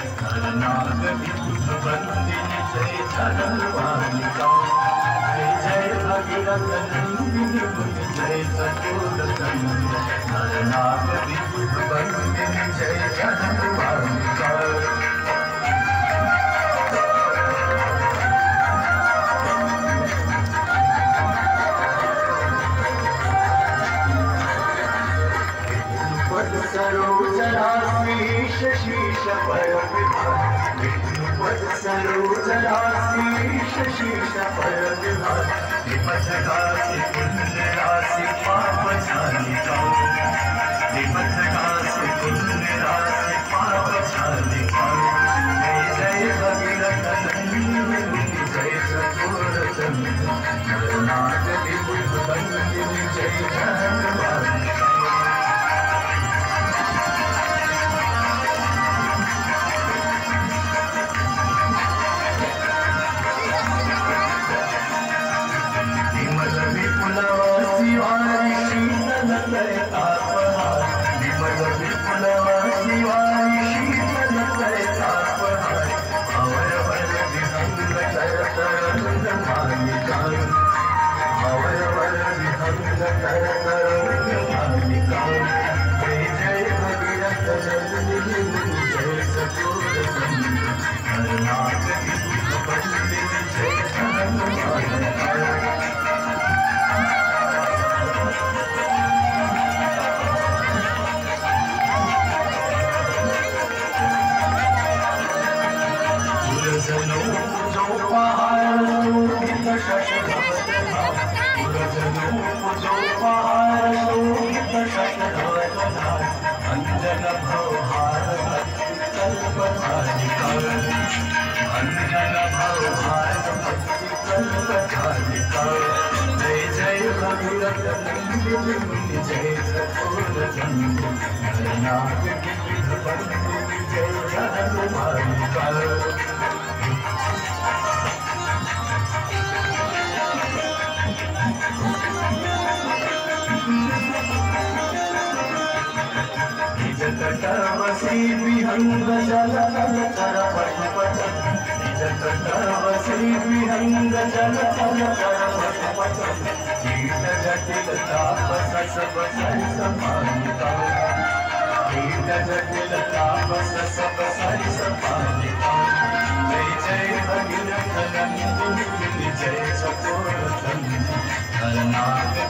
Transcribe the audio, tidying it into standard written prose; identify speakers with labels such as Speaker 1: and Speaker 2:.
Speaker 1: नरनागविपुत्रवन्दिनि जय जगन्मालिका जय जय भगीरथ नन्दिनि मुनि जय चकोरचन्द्र नरनागविपुत्रवन्दिनि जय जगन्मालिका सरोजरासी शशीश परविभाति विष्णुपद सरोजरासी शशीश परविभाति विपथगासी पुण्यराशि पापचालिका विपथगासी पुण्यराशि पापचालिका जय जय भगीरथ नन्दिनि जय चकोरचन्द्र नरनागविपुत्रवन्दिनि जय जगन्मालिका अंजन भवहार भक्ति कल्पकालिका जय जय भगीरथ नन्दिनि मुनि जय चकोरचन्द्र नरनागविपुत्रवन्दिनि जय जगन्मालिका निजतटवसी विहंग जलचर पट पट निजतटवसी विहंग जलचर पट पट कीट जटिल तापस सब सरि समानिका कीट जटिल तापस सब सरि समानिका जय जय भगीरथ नन्दिनि जय चकोरचन्द्र नरनाग